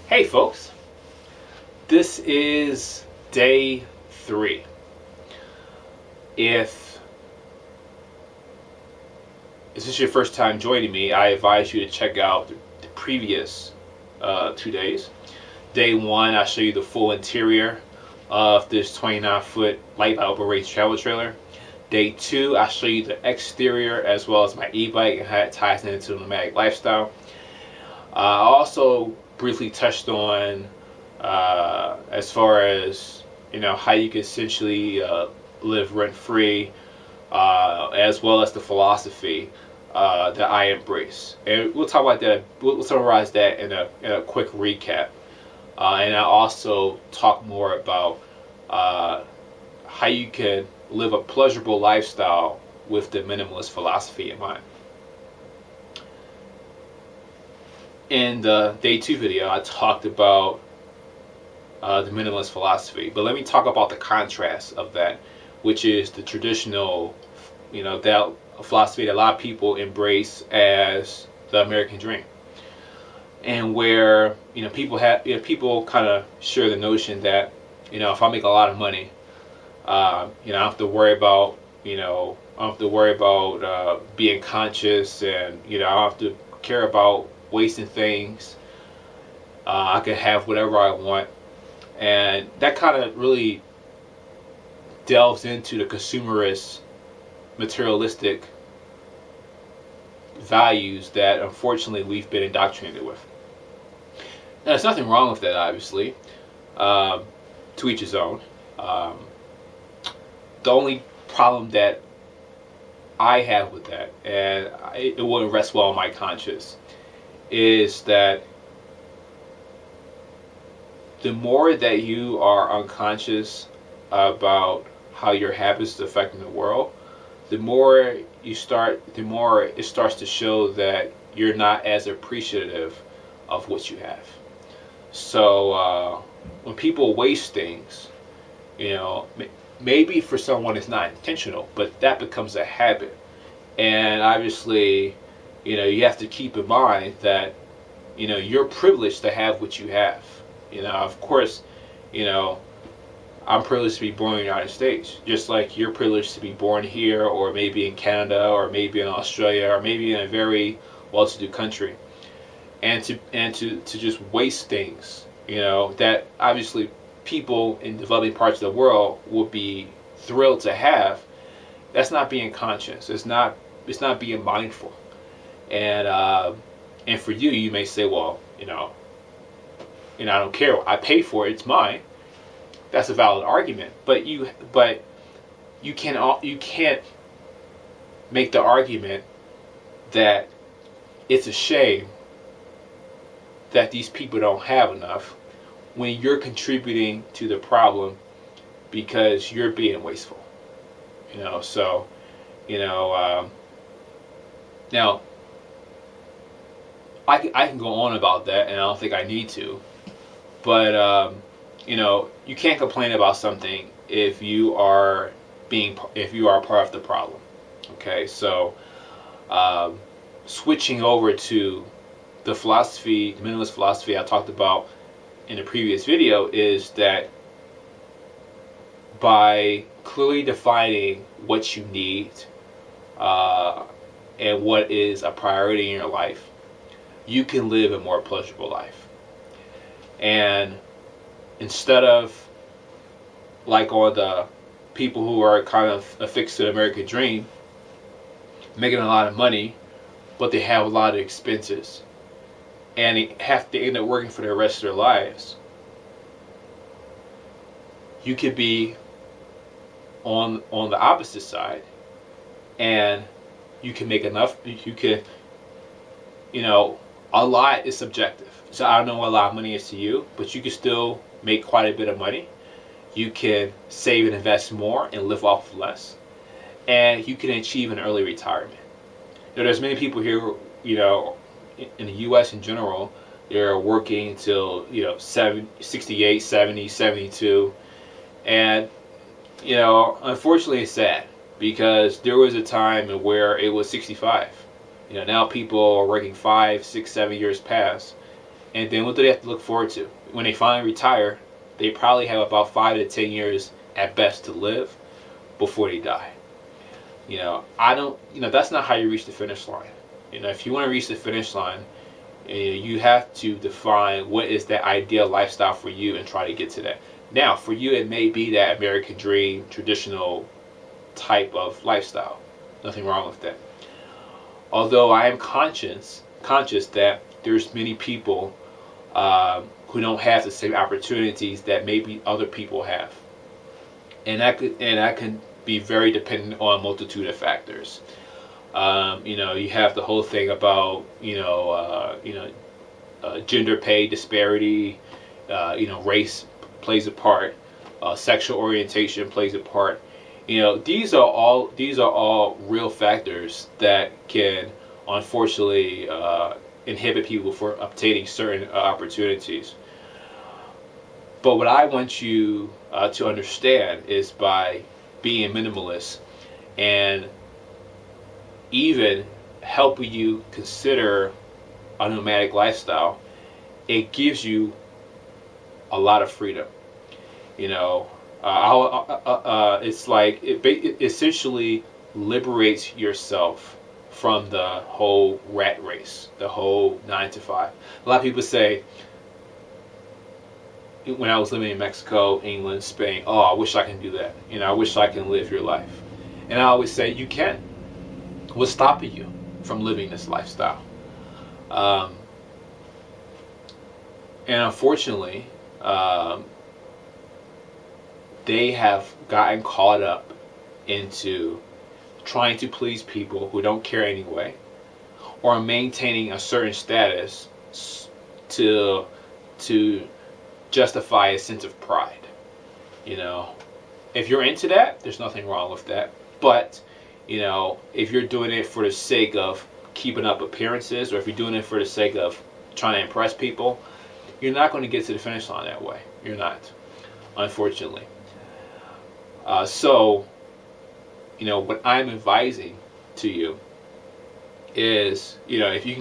Hey folks, this is day 3. If this is your first time joining me, I advise you to check out the previous 2 days. Day 1, I show you the full interior of this 29-foot light operated travel trailer. Day 2, I show you the exterior as well as my e-bike and how it ties into the nomadic lifestyle. I also briefly touched on as far as how you can essentially live rent-free, as well as the philosophy that I embrace, and we'll talk about that. We'll summarize that in a quick recap, and I'll also talk more about how you can live a pleasurable lifestyle with the minimalist philosophy in mind. In the day 2 video, I talked about the minimalist philosophy, but let me talk about the contrast of that, which is the traditional, that philosophy that a lot of people embrace as the American dream, and where people kind of share the notion that if I make a lot of money, I don't have to worry about being conscious, and I don't have to care about wasting things. I can have whatever I want, and that kind of really delves into the consumerist, materialistic values that unfortunately we've been indoctrinated with. Now, there's nothing wrong with that, obviously. To each his own. The only problem that I have with that, and it wouldn't rest well on my conscience, is that the more that you are unconscious about how your habits are affecting the world, the more it starts to show that you're not as appreciative of what you have. So when people waste things, maybe for someone it's not intentional, but that becomes a habit. And obviously, you have to keep in mind that, you're privileged to have what you have. Of course, I'm privileged to be born in the United States, just like you're privileged to be born here, or maybe in Canada, or maybe in Australia, or maybe in a very well-to-do country. And to just waste things, that obviously people in developing parts of the world would be thrilled to have. That's not being conscious. It's not being mindful. And for you, you may say, well, I don't care. I pay for it. It's mine. That's a valid argument. But you can't make the argument that it's a shame that these people don't have enough when you're contributing to the problem because you're being wasteful. Now I can go on about that, and I don't think I need to, but you can't complain about something if you are part of the problem. Okay, so switching over to the minimalist philosophy I talked about in the previous video, is that by clearly defining what you need and what is a priority in your life, you can live a more pleasurable life. And instead of, like, all the people who are kind of affixed to the American dream, making a lot of money, but they have a lot of expenses, and they have to end up working for the rest of their lives, you could be on the opposite side, and you can make enough. You can, a lot is subjective. So I don't know what a lot of money is to you, but you can still make quite a bit of money. You can save and invest more and live off of less, and you can achieve an early retirement. There's many people here, in the U.S. in general, they're working until 68, 70, 72, and unfortunately it's sad, because there was a time where it was 65. Now people are working 5, 6, 7 years past, And then what do they have to look forward to? When they finally retire, they probably have about 5 to 10 years at best to live before they die. I don't, that's not how you reach the finish line. If you want to reach the finish line, you have to define what is that ideal lifestyle for you and try to get to that. Now, for you, it may be that American dream, traditional type of lifestyle. Nothing wrong with that. Although I am conscious that there's many people who don't have the same opportunities that maybe other people have, and that can be very dependent on a multitude of factors. You have the whole thing about gender pay disparity. Race plays a part. Sexual orientation plays a part. These are all real factors that can unfortunately inhibit people from obtaining certain opportunities. But what I want you to understand is, by being minimalist and even helping you consider a nomadic lifestyle, it gives you a lot of freedom. It's like it essentially liberates yourself from the whole rat race, the whole 9 to 5. A lot of people say, when I was living in Mexico, England, Spain, oh, I wish I can do that. I wish I can live your life. And I always say, you can. What's stopping you from living this lifestyle? And unfortunately, they have gotten caught up into trying to please people who don't care anyway, or maintaining a certain status to justify a sense of pride. If you're into that, there's nothing wrong with that. But if you're doing it for the sake of keeping up appearances, or if you're doing it for the sake of trying to impress people, you're not going to get to the finish line that way. You're not, unfortunately. So what I'm advising to you is, if you're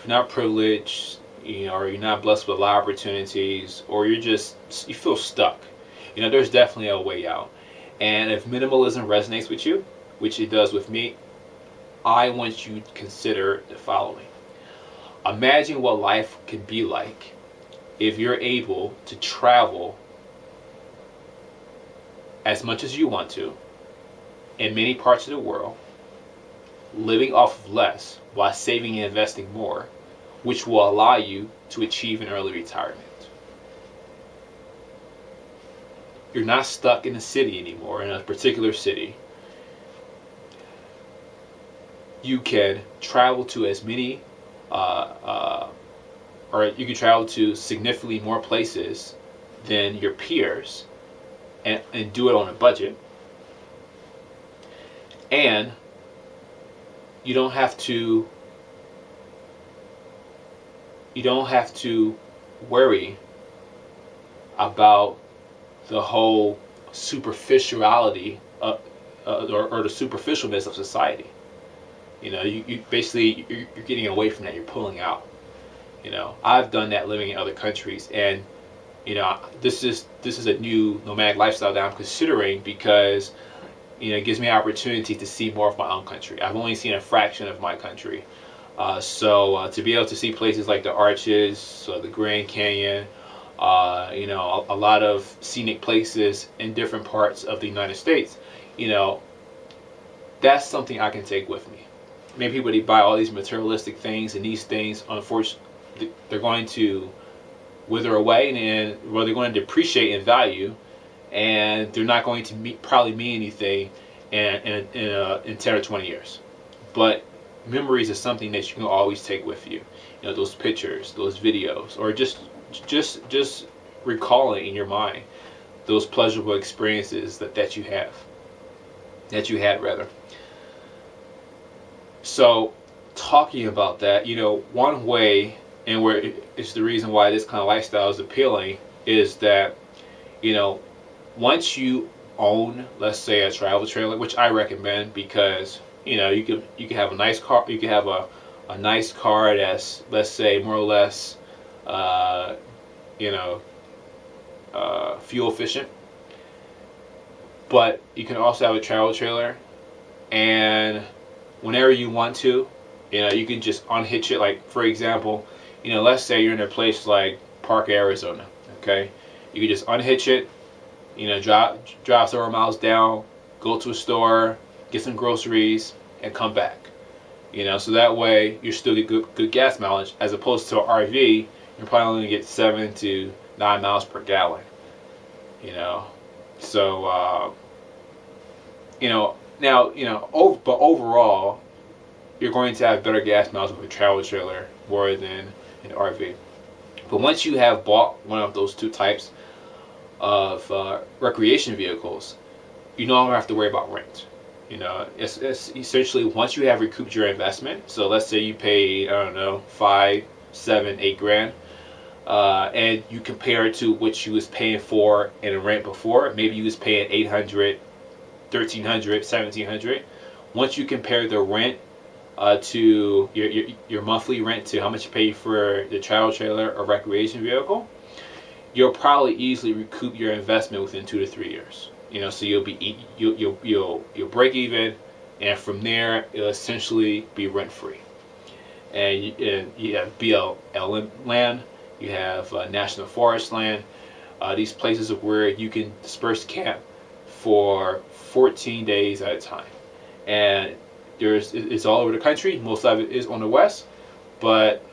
not privileged, or you're not blessed with a lot of opportunities, or you feel stuck, there's definitely a way out. And if minimalism resonates with you, which it does with me, I want you to consider the following. Imagine what life could be like if you're able to travel as much as you want to in many parts of the world, living off of less while saving and investing more, which will allow you to achieve an early retirement. You're not stuck in a city anymore, in a particular city. You can travel to as many, or you can travel to significantly more places than your peers, and do it on a budget. And you don't have to worry about the whole superficiality or the superficialness of society. You basically, you're getting away from that. You're pulling out. I've done that living in other countries, and this is a new nomadic lifestyle that I'm considering, because it gives me an opportunity to see more of my own country. I've only seen a fraction of my country. So to be able to see places like the Arches, the Grand Canyon, a lot of scenic places in different parts of the United States, that's something I can take with me. Maybe people, they buy all these materialistic things, and these things, unfortunately, they're going to wither away, and they're going to depreciate in value, and they're not going to probably mean anything in 10 or 20 years. But memories is something that you can always take with you. Those pictures, those videos, or just recalling in your mind those pleasurable experiences that you had rather. So talking about that, one way, and where it's the reason why this kind of lifestyle is appealing, is that once you own, let's say, a travel trailer, which I recommend, because you can have a nice car, you can have a a nice car that's, let's say, more or less, uh, you know, fuel efficient. But you can also have a travel trailer, and whenever you want to, you can just unhitch it. Like, for example, let's say you're in a place like Park, Arizona. Okay, you can just unhitch it. Drive several miles down, go to a store, get some groceries, and come back. So that way you still get good gas mileage, as opposed to an RV. You're probably only going to get 7 to 9 miles per gallon. So now but overall, you're going to have better gas miles with a travel trailer more than an RV. But once you have bought one of those two types of recreation vehicles, you no longer have to worry about rent. It's essentially, once you have recouped your investment. So let's say you paid, I don't know, 5, 7, 8 grand, and you compare it to what you was paying for in rent before. Maybe you was paying 800, 1,300, 1,700. Once you compare the rent to your monthly rent to how much you pay for the travel trailer or recreation vehicle, you'll probably easily recoup your investment within 2 to 3 years. So you'll break even, and from there it'll essentially be rent free. And you have BLM land, you have national forest land. These places are where you can disperse camp for 14 days at a time, and it's all over the country. Most of it is on the west, but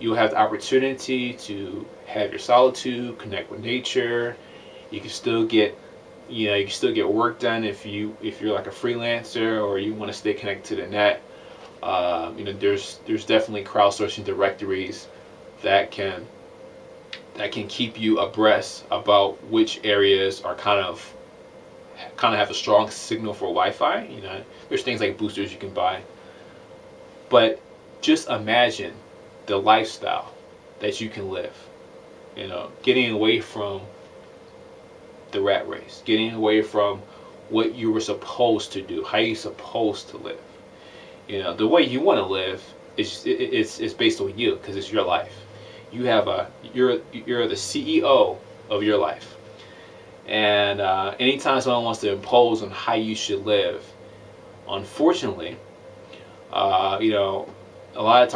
you'll have the opportunity to have your solitude, connect with nature. You can still get work done if you're like a freelancer, or you want to stay connected to the net. There's definitely crowdsourcing directories that can keep you abreast about which areas are kind of have a strong signal for Wi-Fi. There's things like boosters you can buy. But just imagine the lifestyle that you can live. Getting away from the rat race, getting away from what you were supposed to do, how you're supposed to live. The way you want to live is based on you, because it's your life. You're the CEO of your life. And anytime someone wants to impose on how you should live, unfortunately, a lot of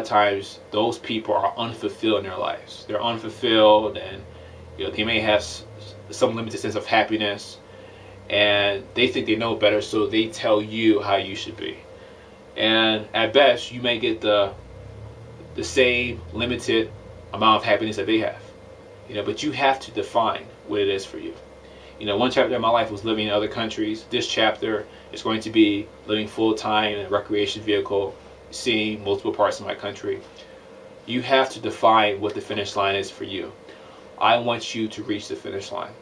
times those people are unfulfilled in their lives. They're unfulfilled, and they may have some limited sense of happiness, and they think they know better, so they tell you how you should be. And at best, you may get the same limited amount of happiness that they have. But you have to define what it is for you. One chapter of my life was living in other countries. This chapter is going to be living full-time in a recreation vehicle, seeing multiple parts of my country. You have to define what the finish line is for you. I want you to reach the finish line.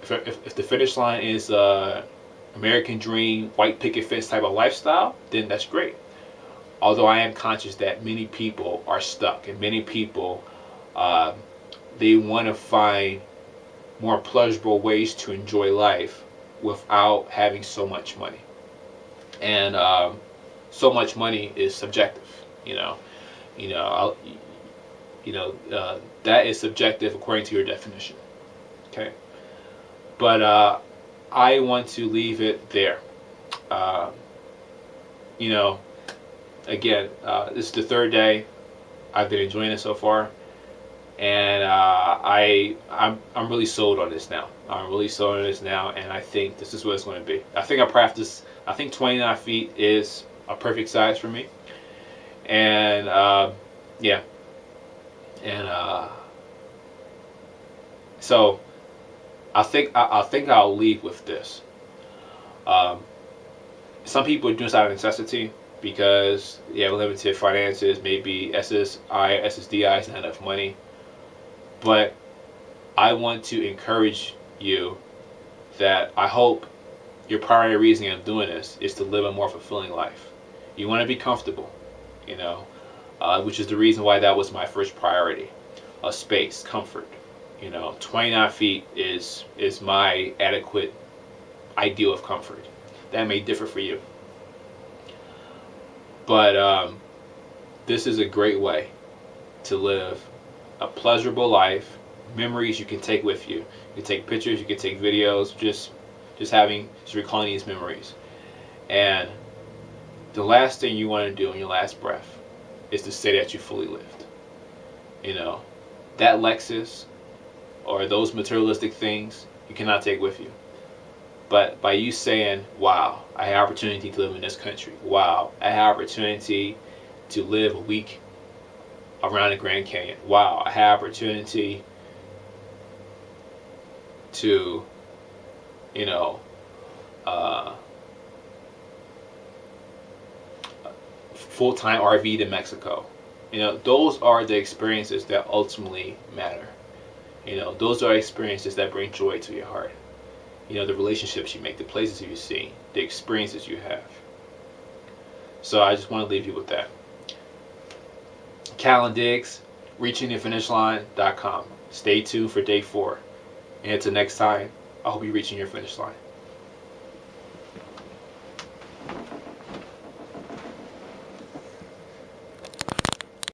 If the finish line is American dream, white picket fence type of lifestyle, then that's great. Although I am conscious that many people are stuck, and many people they want to find more pleasurable ways to enjoy life without having so much money. And so much money is subjective. That is subjective according to your definition. Okay, but I want to leave it there. Again, this is the third day. I've been enjoying it so far, and I'm really sold on this now. I'm really sold on this now, and I think this is what it's going to be. I think 29 feet is a perfect size for me, and yeah, and so I think I'll leave with this. Some people are doing this out of necessity because they have limited finances, maybe SSDI is not enough money. But I want to encourage you that I hope your primary reason of doing this is to live a more fulfilling life. You want to be comfortable, which is the reason why that was my first priority. Space, comfort. 29 feet is my adequate ideal of comfort. That may differ for you. But this is a great way to live a pleasurable life. Memories you can take with you. You can take pictures, you can take videos, just recalling these memories. And the last thing you want to do in your last breath is to say that you fully lived. You know, that Lexus or those materialistic things you cannot take with you. But by you saying, wow, I had opportunity to live in this country. Wow, I had opportunity to live a week around the Grand Canyon. Wow, I had opportunity to, you know, full-time RV to Mexico. You know, those are the experiences that ultimately matter. You know, those are experiences that bring joy to your heart. You know, the relationships you make, the places you see, the experiences you have. So I just want to leave you with that. Callan Diggs, reachingthefinishline.com. Stay tuned for day 4. And until next time, I hope you're reaching your finish line.